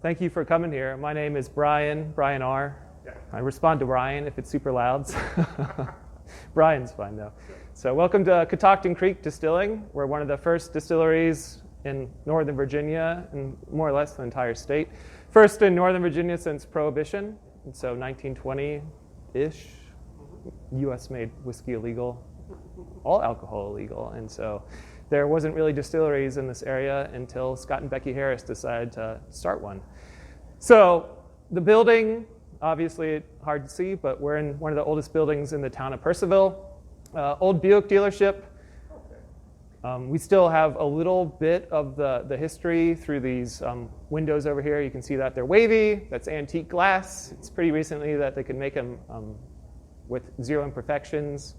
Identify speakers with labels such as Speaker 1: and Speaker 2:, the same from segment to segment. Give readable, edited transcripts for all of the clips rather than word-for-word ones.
Speaker 1: Thank you for coming here. My name is Brian R. I respond to Brian if it's super loud. Brian's fine though. So welcome to Catoctin Creek Distilling. We're one of the first distilleries in Northern Virginia and more or less the entire state. First in Northern Virginia since Prohibition, and so 1920-ish, U.S. made whiskey illegal, all alcohol illegal, and so there wasn't really distilleries in this area until Scott and Becky Harris decided to start one. So the building, obviously hard to see, but we're in one of the oldest buildings in the town of Purcellville. Old Buick dealership. We still have a little bit of the history through these windows over here. You can see that they're wavy. That's antique glass. It's pretty recently that they could make them with zero imperfections.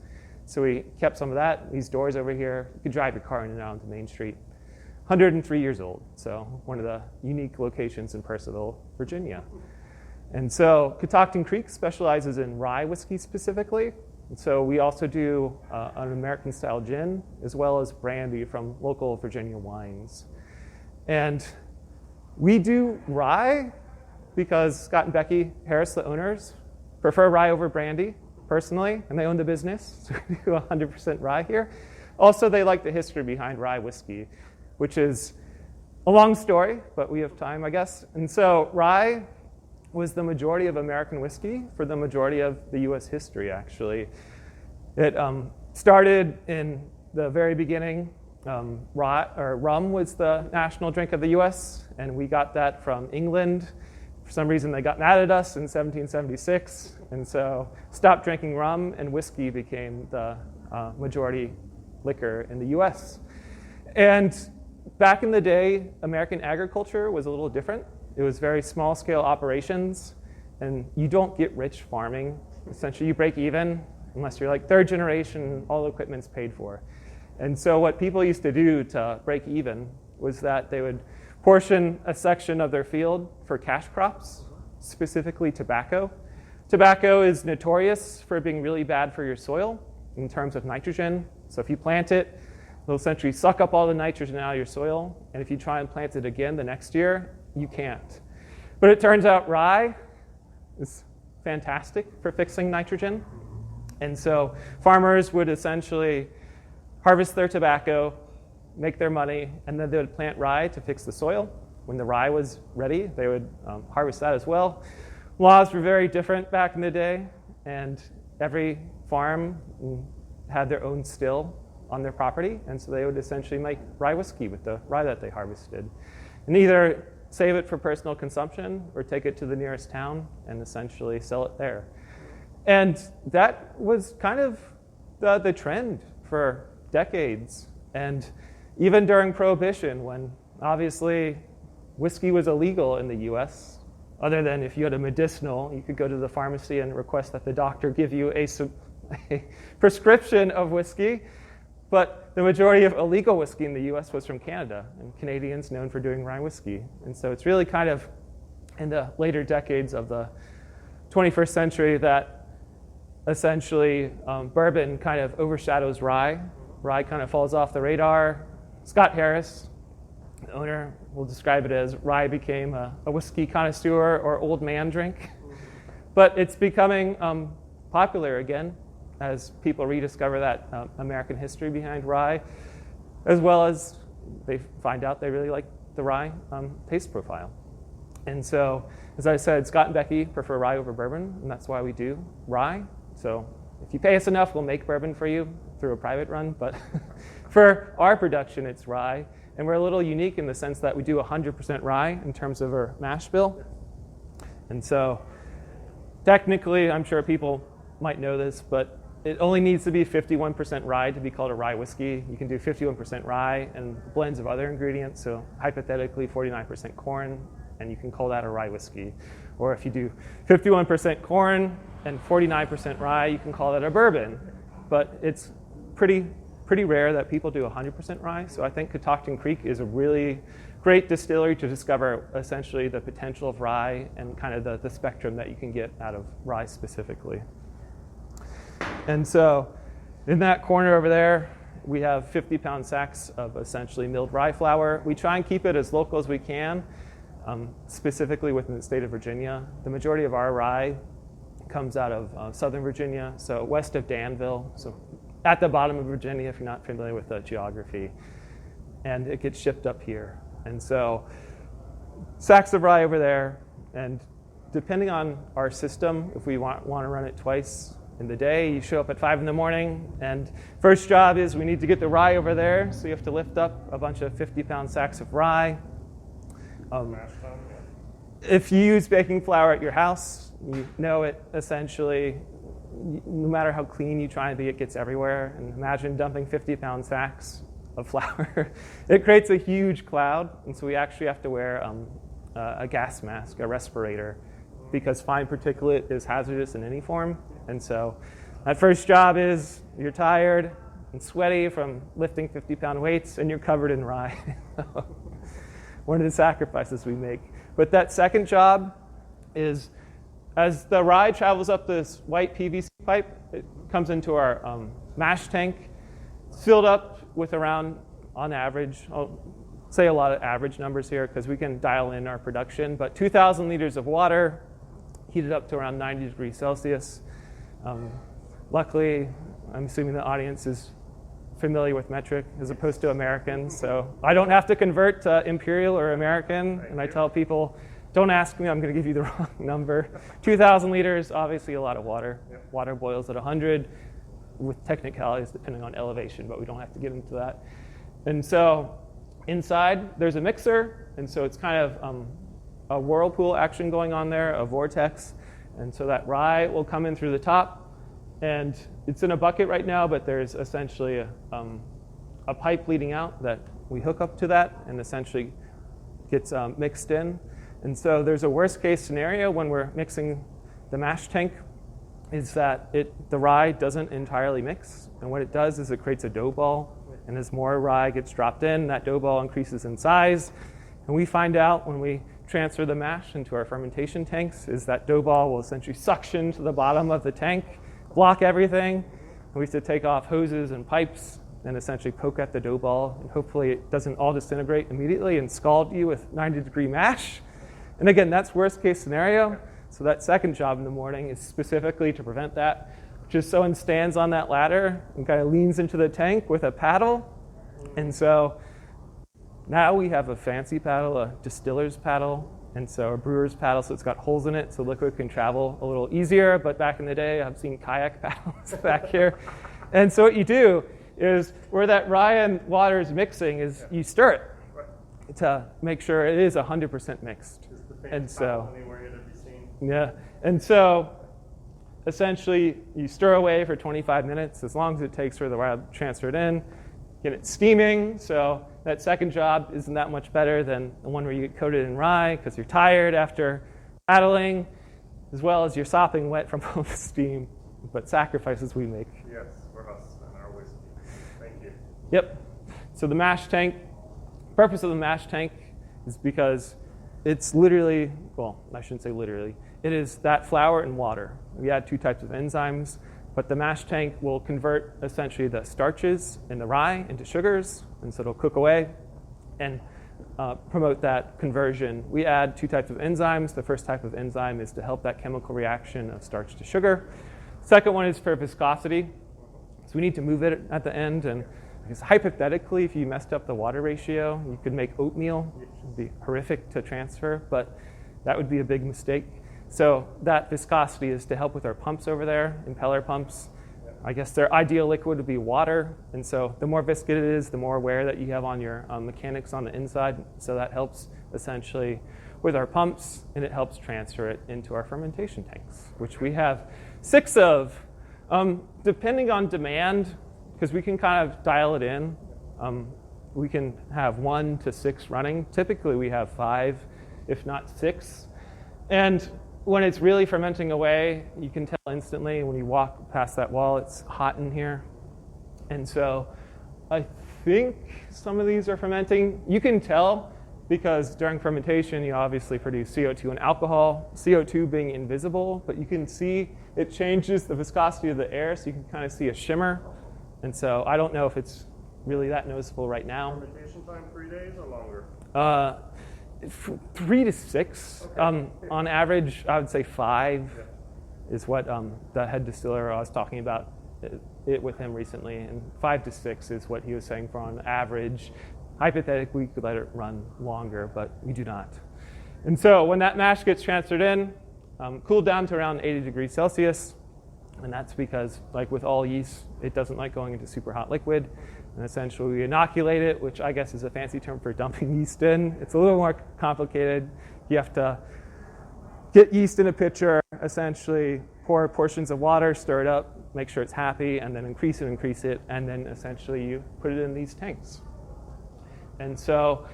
Speaker 1: So we kept some of that. These doors over here, you could drive your car in and out onto Main Street. 103 years old, so one of the unique locations in Purcellville, Virginia. And so Catoctin Creek specializes in rye whiskey specifically. And so we also do an American-style gin, as well as brandy from local Virginia wines. And we do rye because Scott and Becky Harris, the owners, prefer rye over brandy, personally, and they own the business, so we do 100% rye here. Also, they like the history behind rye whiskey, which is a long story, but we have time, I guess. And so rye was the majority of American whiskey for the majority of the U.S. history, actually. It started in the very beginning. Rum was the national drink of the U.S., and we got that from England. For some reason, they got mad at us in 1776, and so stopped drinking rum, and whiskey became the majority liquor in the U.S. And back in the day, American agriculture was a little different. It was very small-scale operations, and you don't get rich farming. Essentially, you break even unless you're like third generation, all the equipment's paid for. And so what people used to do to break even was that they would portion a section of their field for cash crops, specifically tobacco. Tobacco is notorious for being really bad for your soil in terms of nitrogen. So if you plant it, it'll essentially suck up all the nitrogen out of your soil. And if you try and plant it again the next year, you can't. But it turns out rye is fantastic for fixing nitrogen. And so farmers would essentially harvest their tobacco, make their money, and then they would plant rye to fix the soil. When the rye was ready, they would harvest that as well. Laws were very different back in the day, and every farm had their own still on their property, and so they would essentially make rye whiskey with the rye that they harvested. And either save it for personal consumption or take it to the nearest town and essentially sell it there. And that was kind of the trend for decades. And even during Prohibition, when obviously whiskey was illegal in the US, other than if you had a medicinal, you could go to the pharmacy and request that the doctor give you a prescription of whiskey. But the majority of illegal whiskey in the US was from Canada, and Canadians known for doing rye whiskey. And so it's really kind of in the later decades of the 21st century that essentially bourbon kind of overshadows rye. Rye kind of falls off the radar. Scott Harris, the owner, will describe it as rye became a whiskey connoisseur or old man drink. But it's becoming popular again as people rediscover that American history behind rye, as well as they find out they really like the rye taste profile. And so, as I said, Scott and Becky prefer rye over bourbon, and that's why we do rye. So if you pay us enough, we'll make bourbon for you through a private run, but for our production, it's rye. And we're a little unique in the sense that we do 100% rye in terms of our mash bill. And so technically, I'm sure people might know this, but it only needs to be 51% rye to be called a rye whiskey. You can do 51% rye and blends of other ingredients, so hypothetically 49% corn, and you can call that a rye whiskey. Or if you do 51% corn and 49% rye, you can call that a bourbon. But it's pretty rare that people do 100% rye, so I think Catoctin Creek is a really great distillery to discover essentially the potential of rye and kind of the spectrum that you can get out of rye specifically. And so in that corner over there, we have 50-pound sacks of essentially milled rye flour. We try and keep it as local as we can. specifically within the state of Virginia. The majority of our rye comes out of Southern Virginia, so west of Danville, so at the bottom of Virginia if you're not familiar with the geography. And it gets shipped up here. And so sacks of rye over there, and depending on our system, if we want to run it twice in the day, you show up at 5 in the morning, and first job is we need to get the rye over there, so you have to lift up a bunch of 50-pound sacks of rye. If you use baking flour at your house, you know it essentially, no matter how clean you try and be, it gets everywhere. And imagine dumping 50-pound sacks of flour. It creates a huge cloud, and so we actually have to wear a gas mask, a respirator, because fine particulate is hazardous in any form. And so that first job is you're tired and sweaty from lifting 50-pound weights, and you're covered in rye. One of the sacrifices we make. But that second job is, as the rye travels up this white PVC pipe, it comes into our mash tank. It's filled up with around, on average, I'll say a lot of average numbers here because we can dial in our production, but 2,000 liters of water heated up to around 90 degrees Celsius. Luckily, I'm assuming the audience is familiar with metric as opposed to American, so I don't have to convert to imperial or American, and I tell people, don't ask me, I'm going to give you the wrong number. 2,000 liters, obviously a lot of water. Yep. Water boils at 100 with technicalities depending on elevation, but we don't have to get into that. And so inside, there's a mixer, and so it's kind of a whirlpool action going on there, a vortex. And so that rye will come in through the top, and it's in a bucket right now, but there's essentially a pipe leading out that we hook up to that and essentially gets mixed in. And so there's a worst case scenario when we're mixing the mash tank is that the rye doesn't entirely mix. And what it does is it creates a dough ball. And as more rye gets dropped in, that dough ball increases in size. And we find out when we transfer the mash into our fermentation tanks is that dough ball will essentially suction to the bottom of the tank, block everything. And we have to take off hoses and pipes and essentially poke at the dough ball. And hopefully it doesn't all disintegrate immediately and scald you with 90-degree mash. And again, that's worst case scenario. So that second job in the morning is specifically to prevent that. Just someone stands on that ladder and kind of leans into the tank with a paddle. And so now we have a fancy paddle, a distiller's paddle, and so a brewer's paddle, so it's got holes in it so liquid can travel a little easier. But back in the day, I've seen kayak paddles back here. And so what you do is where that rye and water is mixing is you stir it to make sure it is 100% mixed. And so, yeah, and so essentially you stir away for 25 minutes, as long as it takes for the rye to transfer it in, get it steaming. So that second job isn't that much better than the one where you get coated in rye because you're tired after paddling, as well as you're sopping wet from all the steam. But sacrifices we make.
Speaker 2: Yes, for us and our whiskey. Thank you.
Speaker 1: Yep. So the mash tank, purpose of the mash tank is because it's literally, well, I shouldn't say literally, it is that flour and water. We add two types of enzymes, but the mash tank will convert essentially the starches in the rye into sugars, and so it'll cook away and promote that conversion. We add two types of enzymes. The first type of enzyme is to help that chemical reaction of starch to sugar. Second one is for viscosity. So we need to move it at the end, and because hypothetically, if you messed up the water ratio, you could make oatmeal. It would be horrific to transfer, but that would be a big mistake. So that viscosity is to help with our pumps over there, impeller pumps. I guess their ideal liquid would be water, and so the more viscous it is, the more wear that you have on your mechanics on the inside. So that helps essentially with our pumps, and it helps transfer it into our fermentation tanks, which we have 6 of. Depending on demand, because we can kind of dial it in. We can have 1 to 6 running. Typically, we have 5, if not 6. And when it's really fermenting away, you can tell instantly when you walk past that wall, it's hot in here. And so I think some of these are fermenting. You can tell because during fermentation, you obviously produce CO2 and alcohol, CO2 being invisible, but you can see it changes the viscosity of the air, so you can kind of see a shimmer. And so I don't know if it's really that noticeable right now.
Speaker 2: Fermentation time 3 days or longer?
Speaker 1: 3 to 6.
Speaker 2: Okay.
Speaker 1: On average, I would say 5 is what the head distiller I was talking about it with him recently, and 5 to 6 is what he was saying for on average. Hypothetically, we could let it run longer, but we do not. And so when that mash gets transferred in, cooled down to around 80 degrees Celsius, and that's because, like with all yeast, it doesn't like going into super hot liquid. And essentially, we inoculate it, which I guess is a fancy term for dumping yeast in. It's a little more complicated. You have to get yeast in a pitcher, essentially pour portions of water, stir it up, make sure it's happy, and then increase it, and then essentially you put it in these tanks. And so,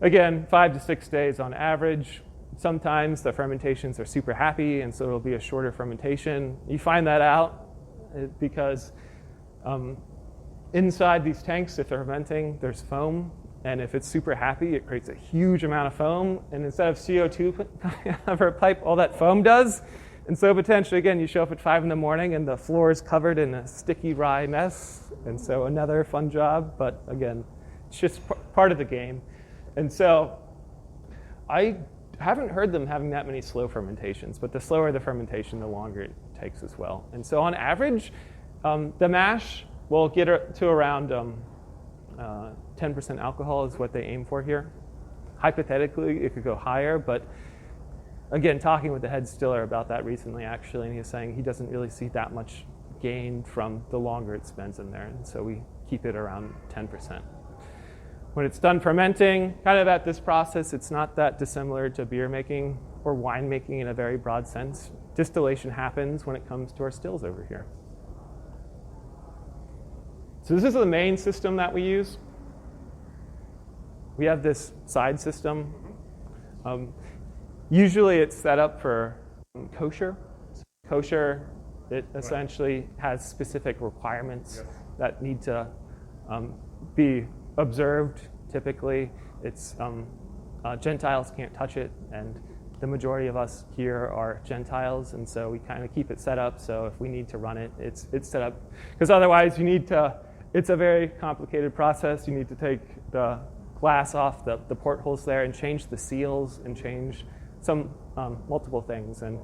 Speaker 1: again, 5 to 6 days on average. Sometimes the fermentations are super happy, and so it'll be a shorter fermentation. You find that out because inside these tanks, if they're fermenting, there's foam. And if it's super happy, it creates a huge amount of foam. And instead of CO2 over a pipe, all that foam does. And so potentially, again, you show up at 5 in the morning and the floor is covered in a sticky rye mess. And so another fun job. But again, it's just part of the game. And so I haven't heard them having that many slow fermentations. But the slower the fermentation, the longer it takes as well. And so on average, the mash will get to around 10% alcohol is what they aim for here. Hypothetically, it could go higher, but again, talking with the head distiller about that recently, actually, and he was saying he doesn't really see that much gain from the longer it spends in there, and so we keep it around 10%. When it's done fermenting, kind of at this process, it's not that dissimilar to beer making or wine making in a very broad sense. Distillation happens when it comes to our stills over here. So this is the main system that we use. We have this side system. Usually it's set up for kosher. So kosher, it essentially has specific requirements that need to be observed. Typically, it's Gentiles can't touch it, and the majority of us here are Gentiles, and so we kind of keep it set up. So if we need to run it, it's set up, because otherwise you need to. It's a very complicated process. You need to take the glass off the portholes there and change the seals and change some multiple things. And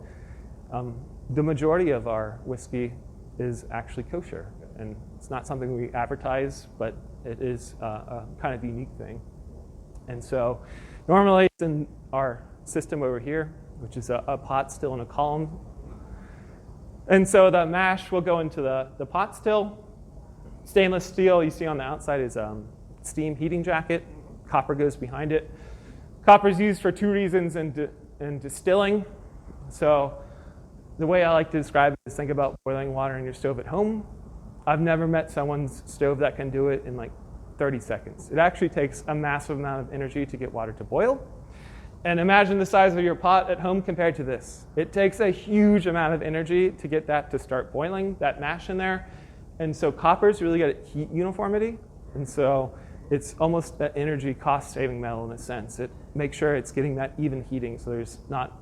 Speaker 1: the majority of our whiskey is actually kosher. And it's not something we advertise, but it is a kind of unique thing. And so normally it's in our system over here, which is a pot still in a column. And so the mash will go into the pot still. Stainless steel you see on the outside is steam heating jacket. Copper goes behind it. Copper is used for 2 reasons in distilling. So the way I like to describe it is think about boiling water in your stove at home. I've never met someone's stove that can do it in like 30 seconds. It actually takes a massive amount of energy to get water to boil. And imagine the size of your pot at home compared to this. It takes a huge amount of energy to get that to start boiling, that mash in there. And so copper's really good at heat uniformity. And so it's almost an energy cost-saving metal in a sense. It makes sure it's getting that even heating, so there's not,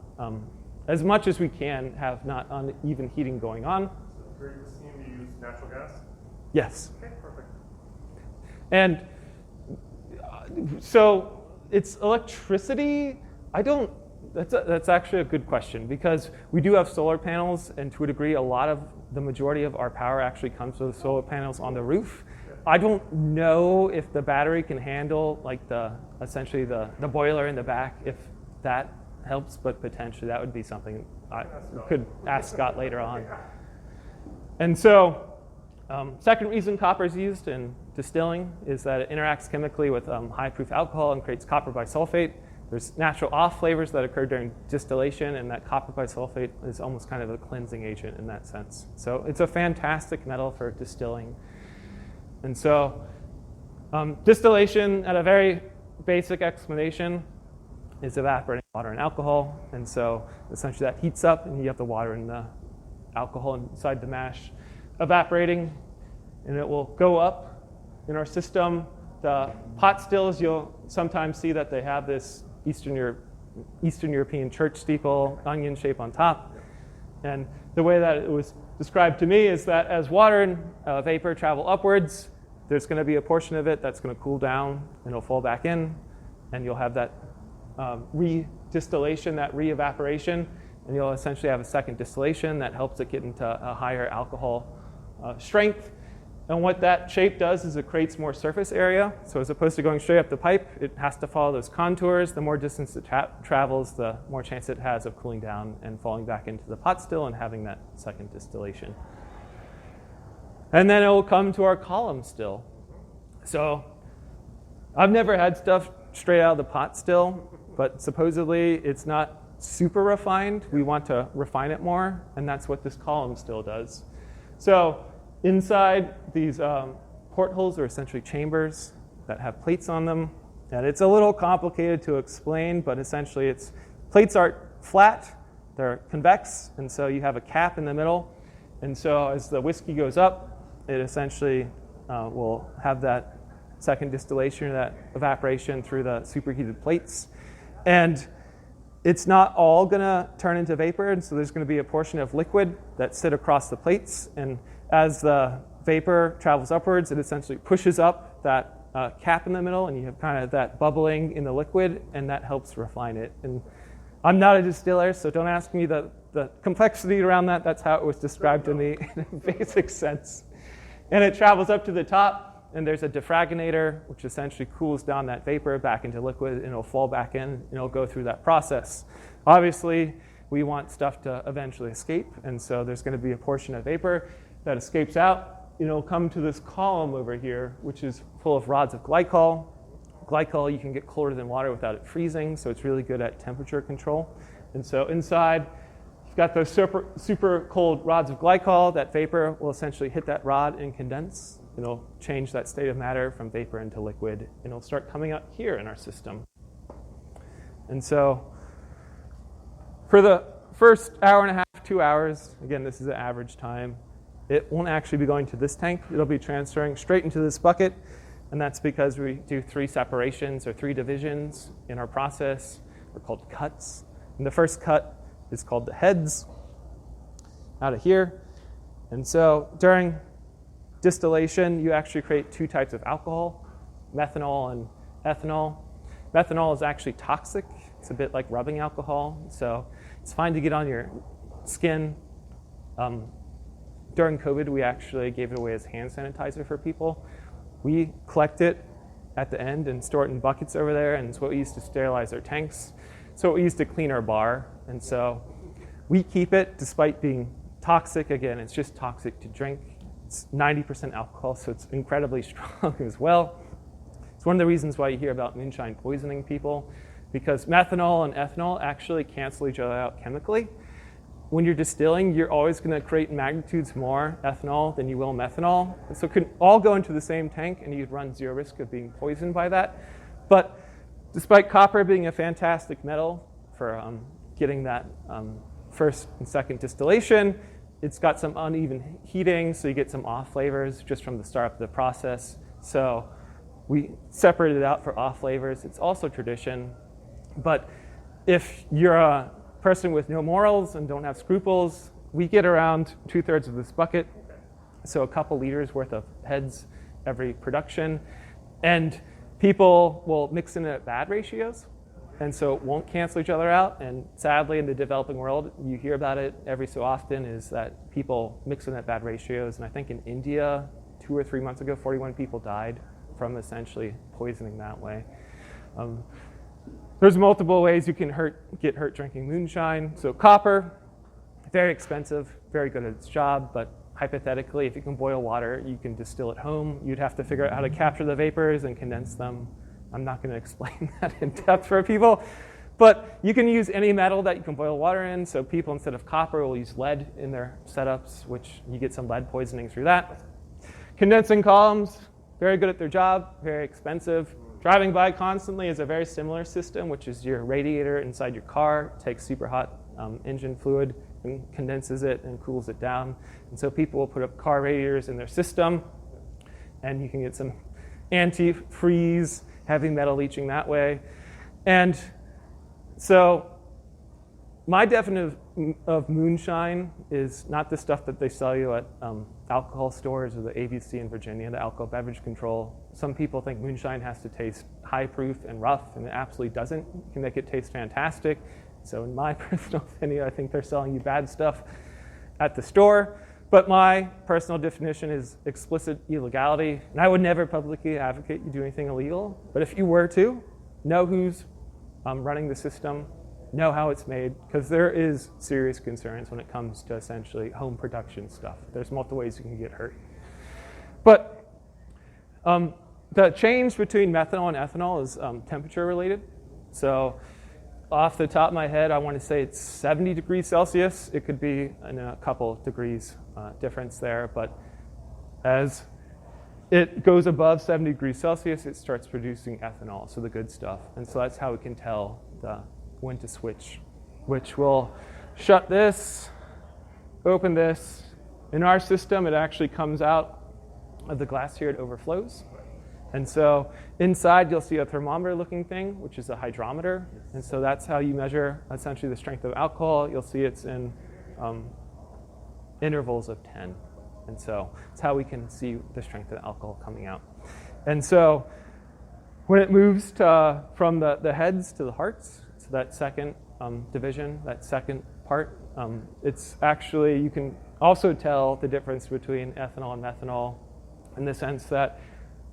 Speaker 1: as much as we can, have not uneven heating going on.
Speaker 2: So for your steam, you use natural gas?
Speaker 1: Yes.
Speaker 2: Okay, perfect.
Speaker 1: And so it's electricity. That's actually a good question, because we do have solar panels, and to a degree, the majority of our power actually comes from the solar panels on the roof. I don't know if the battery can handle like essentially the boiler in the back, if that helps, but potentially that would be something I could ask Scott later on. And so second reason copper is used in distilling is that it interacts chemically with high proof alcohol and creates copper bisulfate. There's natural off flavors that occur during distillation, and that copper bisulfate is almost kind of a cleansing agent in that sense. So it's a fantastic metal for distilling. And so distillation, at a very basic explanation, is evaporating water and alcohol. And so essentially that heats up, and you have the water and the alcohol inside the mash evaporating, and it will go up in our system. The pot stills, you'll sometimes see that they have this Eastern European church steeple, onion shape on top. And the way that it was described to me is that as water and vapor travel upwards, there's going to be a portion of it that's going to cool down, and it'll fall back in, and you'll have that re-distillation, that re-evaporation, and you'll essentially have a second distillation that helps it get into a higher alcohol strength. And what that shape does is it creates more surface area. So as opposed to going straight up the pipe, it has to follow those contours. The more distance it travels, the more chance it has of cooling down and falling back into the pot still and having that second distillation. And then it will come to our column still. So I've never had stuff straight out of the pot still, but supposedly it's not super refined. We want to refine it more, and that's what this column still does. So inside these portholes are essentially chambers that have plates on them. And it's a little complicated to explain, but essentially plates aren't flat, they're convex, and so you have a cap in the middle. And so as the whiskey goes up, it essentially will have that second distillation or that evaporation through the superheated plates. And it's not all going to turn into vapor, and so there's going to be a portion of liquid that sit across the plates. And as the vapor travels upwards, it essentially pushes up that cap in the middle, and you have kind of that bubbling in the liquid, and that helps refine it. And I'm not a distiller, so don't ask me the complexity around that. That's how it was described to me in a basic sense. And it travels up to the top, and there's a defraginator, which essentially cools down that vapor back into liquid, and it'll fall back in, and it'll go through that process. Obviously, we want stuff to eventually escape, and so there's going to be a portion of vapor that escapes out. It'll come to this column over here, which is full of rods of glycol. Glycol, you can get colder than water without it freezing, so it's really good at temperature control. And so inside, you've got those super cold rods of glycol. That vapor will essentially hit that rod and condense. It'll change that state of matter from vapor into liquid, and it'll start coming out here in our system. And so for the first hour and a half, 2 hours, again, this is the average time, it won't actually be going to this tank. It'll be transferring straight into this bucket, and that's because we do 3 separations or 3 divisions in our process. They're called cuts. And the first cut is called the heads out of here. And so during distillation, you actually create 2 types of alcohol, methanol and ethanol. Methanol is actually toxic. It's a bit like rubbing alcohol, so it's fine to get on your skin. During COVID, we actually gave it away as hand sanitizer for people. We collect it at the end and store it in buckets over there, and it's what we use to sterilize our tanks. So we use to clean our bar, and so we keep it despite being toxic. Again, it's just toxic to drink. It's 90% alcohol, so it's incredibly strong as well. It's one of the reasons why you hear about moonshine poisoning people, because methanol and ethanol actually cancel each other out chemically. When you're distilling, you're always going to create magnitudes more ethanol than you will methanol. So it could all go into the same tank, and you'd run zero risk of being poisoned by that. But despite copper being a fantastic metal for getting that first and second distillation, it's got some uneven heating, so you get some off flavors just from the start of the process. So we separated it out for off flavors. It's also tradition. But if you're a person with no morals and don't have scruples, we get around 2/3 of this bucket, so a couple liters worth of heads every production. And people will mix in at bad ratios, and so it won't cancel each other out. And sadly, in the developing world, you hear about it every so often, is that people mix in at bad ratios. And I think in India, 2 or 3 months ago, 41 people died from essentially poisoning that way. There's multiple ways you can get hurt drinking moonshine. So copper, very expensive, very good at its job, but hypothetically, if you can boil water, you can distill at home. You'd have to figure out how to capture the vapors and condense them. I'm not going to explain that in depth for people, but you can use any metal that you can boil water in. So people, instead of copper, will use lead in their setups, which you get some lead poisoning through that. Condensing columns, very good at their job, very expensive. Driving by constantly is a very similar system, which is your radiator inside your car takes super hot engine fluid and condenses it and cools it down. And so people will put up car radiators in their system, and you can get some antifreeze, heavy metal leaching that way. And so my definition of moonshine is not the stuff that they sell you at alcohol stores or the ABC in Virginia, the alcohol beverage control. Some people think moonshine has to taste high proof and rough, and it absolutely doesn't. You can make it taste fantastic. So in my personal opinion, I think they're selling you bad stuff at the store. But my personal definition is explicit illegality. And I would never publicly advocate you do anything illegal. But if you were to, know who's running the system, know how it's made, because there is serious concerns when it comes to essentially home production stuff. There's multiple ways you can get hurt. But the change between methanol and ethanol is temperature related. So off the top of my head, I want to say it's 70 degrees Celsius. It could be in a couple degrees difference there, but as it goes above 70 degrees Celsius, it starts producing ethanol, so the good stuff. And so that's how we can tell when to switch, which will shut this, open this. In our system, it actually comes out of the glass here, it overflows. And so inside, you'll see a thermometer-looking thing, which is a hydrometer. And so that's how you measure essentially the strength of alcohol. You'll see it's in intervals of 10. And so it's how we can see the strength of the alcohol coming out. And so when it moves from the heads to the hearts, so that second division, that second part, it's actually, you can also tell the difference between ethanol and methanol in the sense that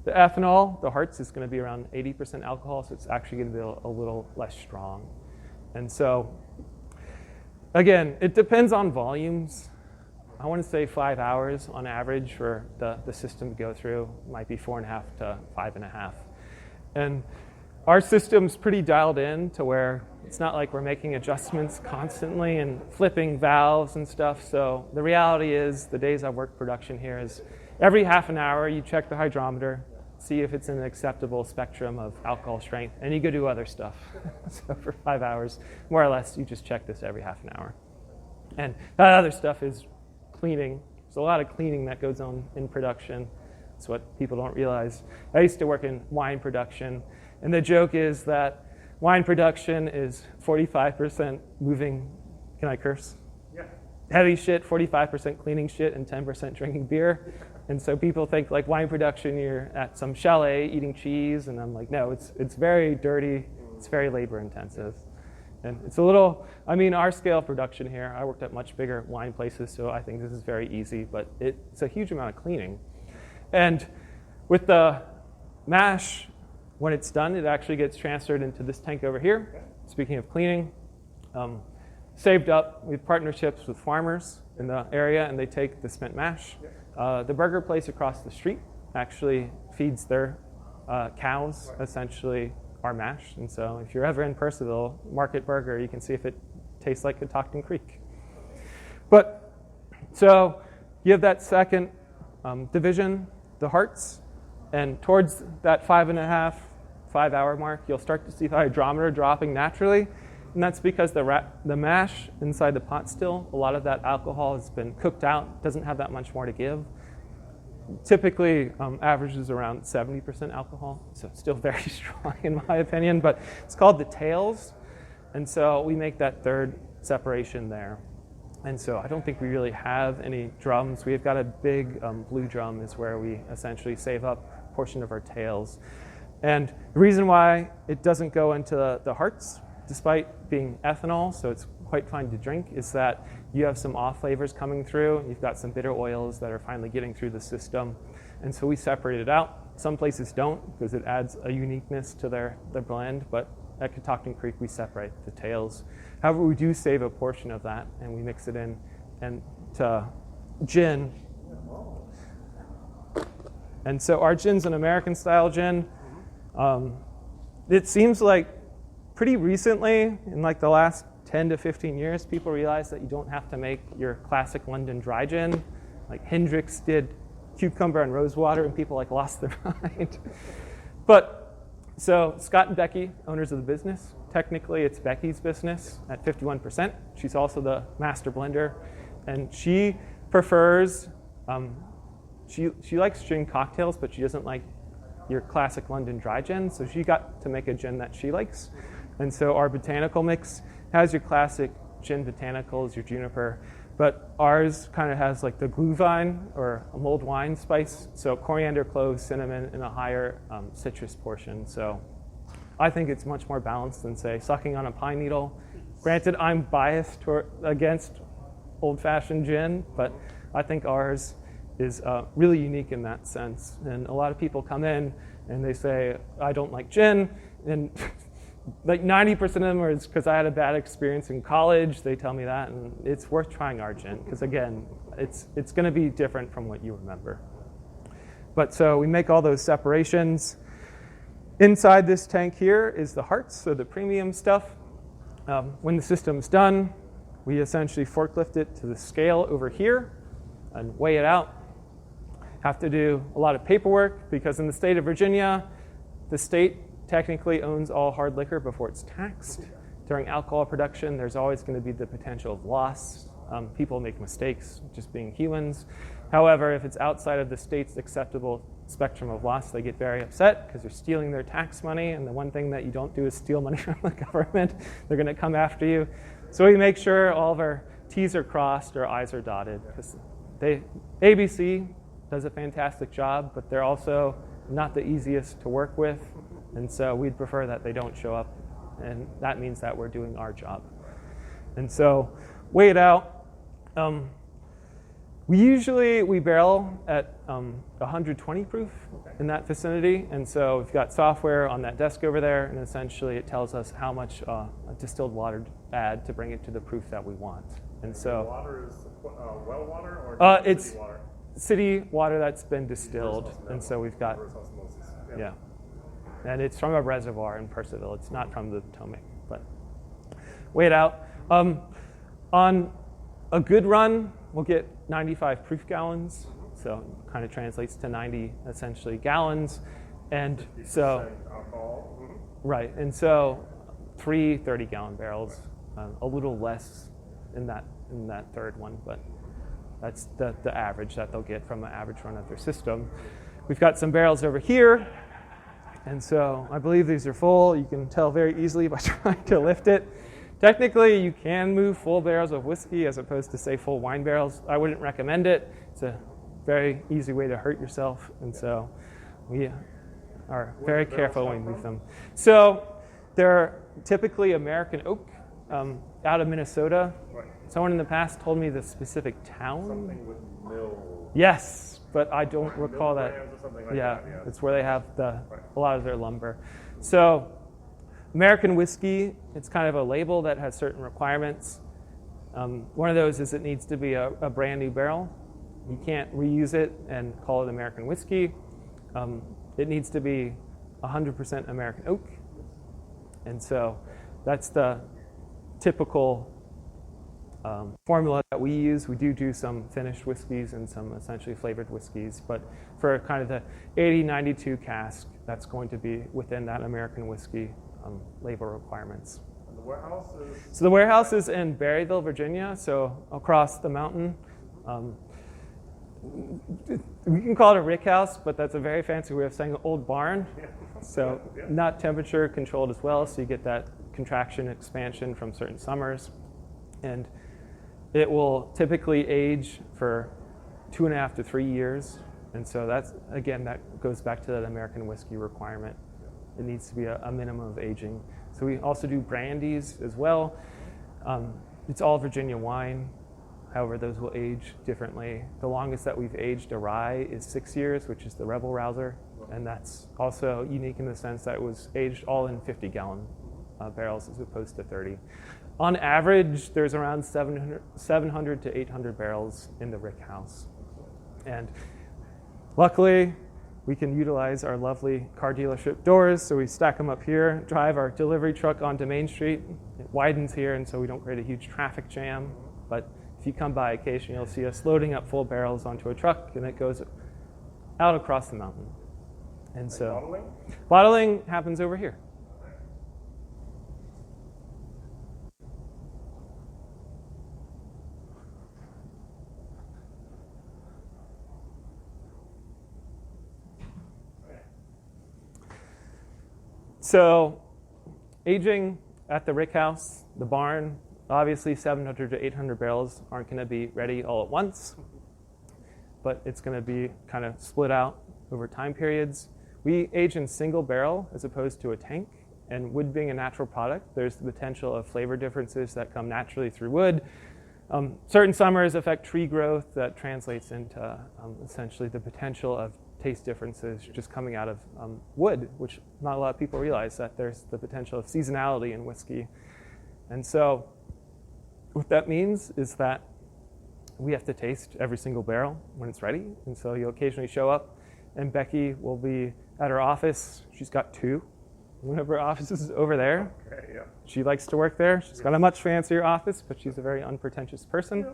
Speaker 1: the ethanol, the hearts, is going to be around 80% alcohol, so it's actually going to be a little less strong. And so, again, it depends on volumes. I want to say 5 hours on average for the system to go through. It might be 4.5 to 5.5. And our system's pretty dialed in to where it's not like we're making adjustments constantly and flipping valves and stuff. So the reality is, the days I've worked production here is every half an hour you check the hydrometer, see if it's in an acceptable spectrum of alcohol strength, and you go do other stuff. So for 5 hours, more or less, you just check this every half an hour. And that other stuff is cleaning. There's a lot of cleaning that goes on in production. That's what people don't realize. I used to work in wine production, and the joke is that wine production is 45% moving, can I curse?
Speaker 2: Yeah.
Speaker 1: Heavy shit, 45% cleaning shit, and 10% drinking beer. And so people think like wine production, you're at some chalet eating cheese, and I'm like, no, it's very dirty, it's very labor intensive. And it's a little, I mean, our scale of production here, I worked at much bigger wine places, so I think this is very easy, but it's a huge amount of cleaning. And with the mash, when it's done, it actually gets transferred into this tank over here. Speaking of cleaning, saved up, we have partnerships with farmers in the area, and they take the spent mash. The burger place across the street actually feeds their cows, essentially, our mash. And so if you're ever in Purcellville, Market Burger, you can see if it tastes like Catoctin Creek. But so you have that second division, the hearts, and towards that 5.5, 5 hour mark, you'll start to see the hydrometer dropping naturally. And that's because the mash inside the pot still, a lot of that alcohol has been cooked out, doesn't have that much more to give. Typically averages around 70% alcohol, so it's still very strong in my opinion, but it's called the tails. And so we make that third separation there. And so I don't think we really have any drums. We've got a big blue drum is where we essentially save up a portion of our tails. And the reason why it doesn't go into the hearts, despite being ethanol, so it's quite fine to drink, is that you have some off flavors coming through. You've got some bitter oils that are finally getting through the system. And so we separate it out. Some places don't because it adds a uniqueness to their blend, but at Catoctin Creek we separate the tails. However, we do save a portion of that and we mix it in and to gin. And so our gin's an American style gin. It seems like pretty recently, in like the last 10 to 15 years, people realized that you don't have to make your classic London dry gin. Like Hendrick's did cucumber and rosewater, and people like lost their mind. But so Scott and Becky, owners of the business, technically it's Becky's business at 51%. She's also the master blender, and she prefers, she likes gin cocktails, but she doesn't like your classic London dry gin, so she got to make a gin that she likes. And so our botanical mix has your classic gin botanicals, your juniper. But ours kind of has like the glue vine or a mulled wine spice. So coriander, cloves, cinnamon, and a higher citrus portion. So I think it's much more balanced than, say, sucking on a pine needle. Granted, I'm biased against old-fashioned gin, but I think ours is really unique in that sense. And a lot of people come in and they say, I don't like gin. And like 90% of them are because I had a bad experience in college. They tell me that, and it's worth trying our gin because, again, it's going to be different from what you remember. But so we make all those separations. Inside this tank here is the hearts, so the premium stuff. When the system's done, we essentially forklift it to the scale over here and weigh it out. Have to do a lot of paperwork because in the state of Virginia, the state technically owns all hard liquor before it's taxed. During alcohol production, there's always going to be the potential of loss. People make mistakes, just being humans. However, if it's outside of the state's acceptable spectrum of loss, they get very upset because you're stealing their tax money, and the one thing that you don't do is steal money from the government. They're going to come after you. So we make sure all of our T's are crossed, our I's are dotted, because ABC does a fantastic job, but they're also not the easiest to work with. And so we'd prefer that they don't show up, and that means that we're doing our job. And so weigh it out. We barrel at 120 proof in that vicinity, and so we've got software on that desk over there, and essentially it tells us how much distilled water to add to bring it to the proof that we want. And so
Speaker 2: water is well water or
Speaker 1: it's
Speaker 2: city water?
Speaker 1: City water that's been distilled, and so we've got
Speaker 2: Reverse osmosis.
Speaker 1: yeah. And it's from a reservoir in Percival. It's not from the Potomac, but weigh it out. On a good run, we'll get 95 proof gallons. So it kind of translates to 90, essentially, gallons. And so,
Speaker 2: 50% alcohol.
Speaker 1: right. And so 3 30-gallon barrels, a little less in that third one, but that's the average that they'll get from an average run of their system. We've got some barrels over here. And so I believe these are full. You can tell very easily by trying to lift it. Technically, you can move full barrels of whiskey as opposed to, say, full wine barrels. I wouldn't recommend it. It's a very easy way to hurt yourself. And so we are very careful when we move them. So they're typically American oak out of Minnesota.
Speaker 2: Right.
Speaker 1: Someone in the past told me the specific town.
Speaker 2: Something with mill.
Speaker 1: Yes, but I don't recall that.
Speaker 2: Brands or something like
Speaker 1: Yeah,
Speaker 2: that, yeah.
Speaker 1: it's where they have a lot of their lumber. So American whiskey, it's kind of a label that has certain requirements. One of those is it needs to be a brand new barrel. You can't reuse it and call it American whiskey. It needs to be 100% American oak. And so that's the typical formula that we use. We do some finished whiskeys and some essentially flavored whiskeys, but for kind of the 8092 cask, that's going to be within that American whiskey label requirements.
Speaker 2: And the warehouse is?
Speaker 1: So the warehouse is in Berryville, Virginia, so across the mountain. We can call it a rick house, but that's a very fancy way of saying an old barn. So not temperature controlled as well, so you get that contraction expansion from certain summers. And it will typically age for 2.5 to 3 years. And so that's, again, that goes back to that American whiskey requirement. It needs to be a minimum of aging. So we also do brandies as well. It's all Virginia wine. However, those will age differently. The longest that we've aged a rye is 6 years, which is the Rebel Rouser. And that's also unique in the sense that it was aged all in 50-gallon barrels as opposed to 30. On average, there's around 700 to 800 barrels in the rick house. And luckily, we can utilize our lovely car dealership doors. So we stack them up here, drive our delivery truck onto Main Street. It widens here, and so we don't create a huge traffic jam. But if you come by occasionally, you'll see us loading up full barrels onto a truck, and it goes out across the mountain. And so bottling happens over here. So aging at the rick house, the barn, Obviously, 700 to 800 barrels aren't going to be ready all at once, but it's going to be kind of split out over time periods. We age in single barrel as opposed to a tank, and wood being a natural product, there's the potential of flavor differences that come naturally through wood. Certain summers affect tree growth that translates into essentially the potential of taste differences just coming out of wood, which not a lot of people realize that there's the potential of seasonality in whiskey. And so what that means is that we have to taste every single barrel when it's ready. And so you'll occasionally show up and Becky will be at her office. She's got two. One of her offices is over there.
Speaker 2: Okay, yeah.
Speaker 1: She likes to work there. She's got a much fancier office, but she's a very unpretentious person.
Speaker 2: Yeah.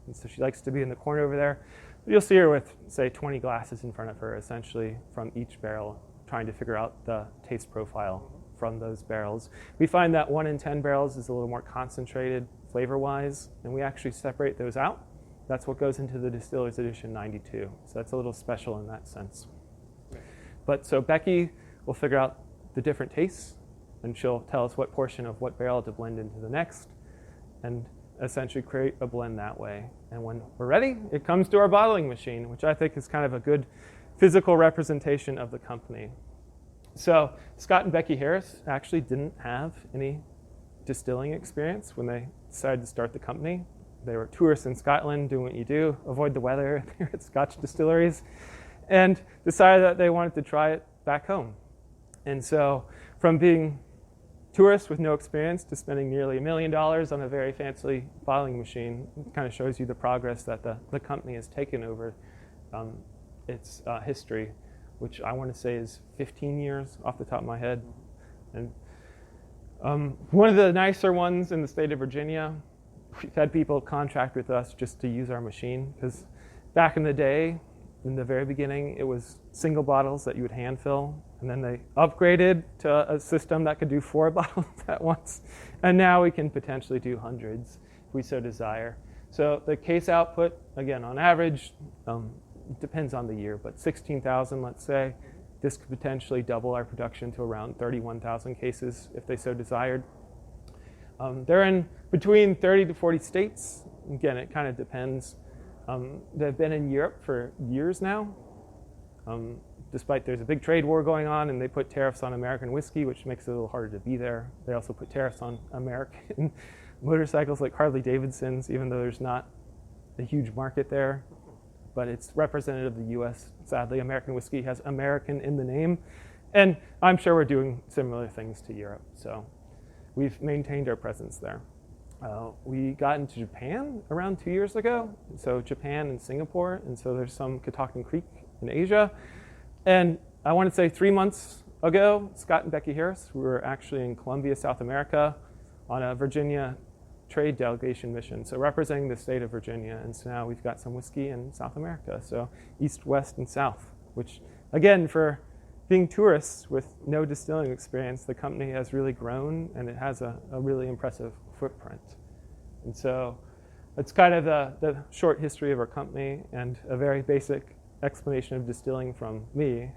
Speaker 1: And so she likes to be in the corner over there. But you'll see her with, say, 20 glasses in front of her, essentially from each barrel, trying to figure out the taste profile from those barrels. We find that 1 in 10 barrels is a little more concentrated flavor-wise, and we actually separate those out. That's what goes into the Distiller's Edition 92. So that's a little special in that sense. But so Becky will figure out the different tastes, and she'll tell us what portion of what barrel to blend into the next, and essentially create a blend that way. And when we're ready, it comes to our bottling machine, which I think is kind of a good physical representation of the company. So Scott and Becky Harris actually didn't have any distilling experience when they decided to start the company. They were tourists in Scotland doing what you do, avoid the weather here at Scotch distilleries, and decided that they wanted to try it back home. And so from being tourists with no experience to spending nearly $1 million on a very fancy bottling machine, it kind of shows you the progress that the company has taken over its history, which I want to say is 15 years off the top of my head. And one of the nicer ones in the state of Virginia, we've had people contract with us just to use our machine, because back in the day, in the very beginning, it was single bottles that you would hand fill, and then they upgraded to a system that could do 4 bottles at once. And now we can potentially do hundreds if we so desire. So the case output, again, on average, depends on the year, but 16,000, let's say. This could potentially double our production to around 31,000 cases if they so desired. They're in between 30 to 40 states. Again, it kind of depends. They've been in Europe for years now, despite there's a big trade war going on, and they put tariffs on American whiskey, which makes it a little harder to be there. They also put tariffs on American motorcycles like Harley Davidsons, even though there's not a huge market there. But it's representative of the US. Sadly, American whiskey has American in the name. And I'm sure we're doing similar things to Europe. So we've maintained our presence there. We got into Japan around 2 years ago. So Japan and Singapore. And so there's some Catoctin Creek in Asia. And I want to say 3 months ago, Scott and Becky Harris, we were actually in Colombia, South America, on a Virginia trade delegation mission, so representing the state of Virginia. And so now we've got some whiskey in South America, so east, west, and south, which, again, for being tourists with no distilling experience, the company has really grown, and it has a really impressive footprint. And so it's kind of the short history of our company and a very basic explanation of distilling from me.